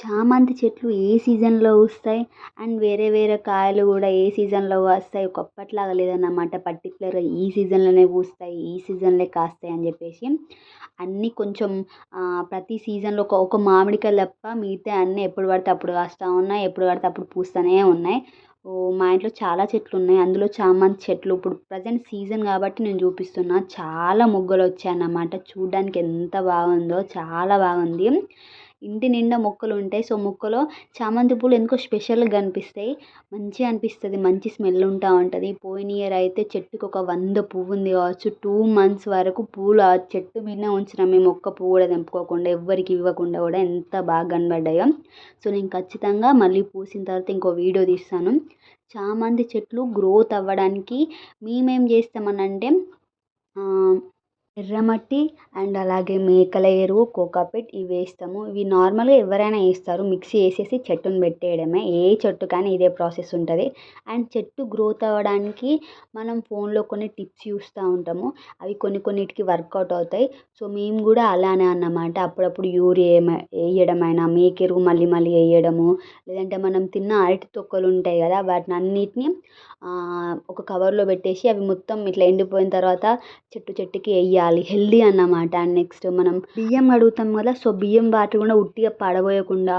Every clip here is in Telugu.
చామంతి చెట్లు ఏ సీజన్లో వస్తాయి అండ్ వేరే వేరే కాయలు కూడా ఏ సీజన్లో వస్తాయి ఒకప్పట్లాగా లేదన్నమాట. పర్టికులర్గా ఈ సీజన్లోనే పూస్తాయి, ఈ సీజన్లే కాస్తాయి అని చెప్పేసి అన్నీ కొంచెం ప్రతి సీజన్లో ఒక ఒక మామిడికాయలు తప్ప మిగతా అన్నీ ఎప్పుడు పడితే అప్పుడు కాస్తూ ఉన్నాయి, ఎప్పుడు పడితే అప్పుడు పూస్తూనే ఉన్నాయి. మా ఇంట్లో చాలా చెట్లు ఉన్నాయి. అందులో చామంతి చెట్లు ఇప్పుడు ప్రజెంట్ సీజన్ కాబట్టి నేను చూపిస్తున్నా. చాలా మొగ్గలు వచ్చాయన్నమాట. చూడ్డానికి ఎంత బాగుందో, చాలా బాగుంది. ఇంటి నిండా మొక్కలు ఉంటాయి. సో మొక్కలో చామంతి పూలు ఎందుకో స్పెషల్గా కనిపిస్తాయి. మంచిగా అనిపిస్తుంది, మంచి స్మెల్ ఉంటా ఉంటుంది. పోయిన ఇయర్ అయితే చెట్టుకి ఒక 100 పువ్వు ఉంది కావచ్చు. 2 months వరకు పూలు ఆ చెట్టు మీదనే ఉంచినాం మేము. ఒక్క పువ్వు కూడా తెంపుకోకుండా, ఎవ్వరికి ఇవ్వకుండా కూడా. ఎంత బాగా కనబడ్డాయో. సో నేను ఖచ్చితంగా మళ్ళీ పూసిన తర్వాత ఇంకో వీడియో తీస్తాను. చామంతి చెట్లు గ్రోత్ అవ్వడానికి మేమేం చేస్తామనంటే ఎర్రమట్టి అండ్ అలాగే మేకల ఎరువు, కోకాపిట్ ఇవి వేస్తాము. ఇవి నార్మల్గా ఎవరైనా వేస్తారు. మిక్సీ వేసేసి చెట్టుని పెట్టేయడమే. ఏ చెట్టు కానీ ఇదే ప్రాసెస్ ఉంటుంది. అండ్ చెట్టు గ్రోత్ అవ్వడానికి మనం ఫోన్లో కొన్ని టిప్స్ చూస్తూ ఉంటాము. అవి కొన్నిటికి వర్కౌట్ అవుతాయి. సో మేము కూడా అలానే అన్నమాట. అప్పుడప్పుడు యూరియా వేయడమైనా, మేక ఎరువు మళ్ళీ మళ్ళీ వేయడము, లేదంటే మనం తిన్న అరటి తొక్కలు ఉంటాయి కదా, వాటిని అన్నిటిని ఒక కవర్లో పెట్టేసి అవి మొత్తం ఇట్లా ఎండిపోయిన తర్వాత చెట్టుకి వేయాలి. హెల్దీ అన్నమాట. అండ్ నెక్స్ట్ మనం బియ్యం కడుగుతాం కదా, సో బియ్యం వాటర్ కూడా ఉట్టిగా పడబోయకుండా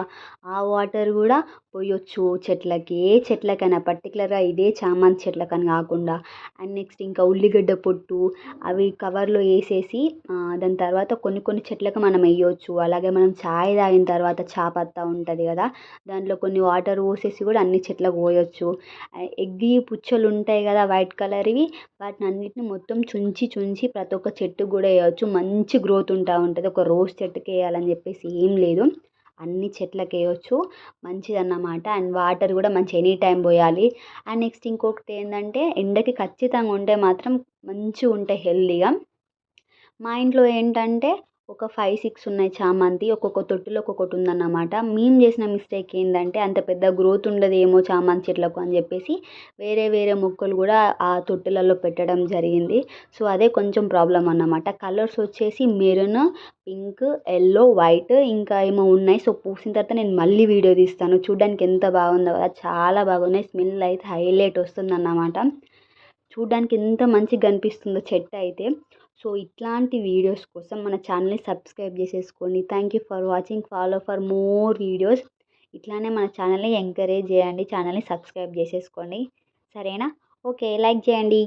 ఆ వాటర్ కూడా పోయొచ్చు చెట్లకి. ఏ చెట్లకైనా, పర్టికులర్గా ఇదే చామంతి చెట్లకని కాకుండా. అండ్ నెక్స్ట్ ఇంకా ఉల్లిగడ్డ పొట్టు అవి కవర్లో వేసేసి దాని తర్వాత కొన్ని చెట్లకు మనం వేయొచ్చు. అలాగే మనం చాయ్ తాగిన తర్వాత చాపత్తా ఉంటుంది కదా, దాంట్లో కొన్ని వాటర్ పోసేసి కూడా అన్ని చెట్లకు పోయొచ్చు. ఎగ్గి పుచ్చలు ఉంటాయి కదా వైట్ కలర్వి, వాటిని అన్నిటిని మొత్తం చుంచి ప్రతి ఒక్క చెట్టుకు కూడా వేయచ్చు. మంచి గ్రోత్ ఉంటా ఉంటుంది. ఒక రోజ్ చెట్టుకి వేయాలని చెప్పేసి ఏం లేదు, అన్ని చెట్లకు వేయచ్చు. మంచిదన్నమాట. అండ్ వాటర్ కూడా మంచి ఎనీ టైం పోయాలి. అండ్ నెక్స్ట్ ఇంకొకటి ఏంటంటే ఎండకి ఖచ్చితంగా ఉంటే మాత్రం మంచిగా ఉంటాయి హెల్దీగా. మా ఇంట్లో ఏంటంటే ఒక 5-6 ఉన్నాయి చామంతి. ఒక్కొక్క తొట్టిలో ఒక్కొక్కటి ఉందన్నమాట. మేము చేసిన మిస్టేక్ ఏంటంటే అంత పెద్ద గ్రోత్ ఉండదేమో చామంతి చెట్లకు అని చెప్పేసి వేరే వేరే మొక్కలు కూడా ఆ తొట్టిలలో పెట్టడం జరిగింది. సో అదే కొంచెం ప్రాబ్లం అన్నమాట. కలర్స్ వచ్చేసి మెరూన్, పింక్, ఎల్లో, వైట్ ఇంకా ఏమో ఉన్నాయి. సో పూసిన తర్వాత నేను మళ్ళీ వీడియో తీస్తాను. చూడడానికి ఎంత బాగుందో కదా, చాలా బాగున్నాయి. స్మెల్ అయితే హైలైట్ వస్తుందన్నమాట. చూడ్డానికి ఎంత మంచిగా కనిపిస్తుందో చెట్టు అయితే. సో ఇట్లాంటి వీడియోస్ కోసం మన ఛానల్ని సబ్స్క్రైబ్ చేసేసుకోండి. Thank you for watching. Follow for more videos. ఇట్లానే మన ఛానల్ని ఎంకరేజ్ చేయండి. ఛానల్ని సబ్స్క్రైబ్ చేసేసుకోండి. సరేనా? ఓకే, లైక్ చేయండి.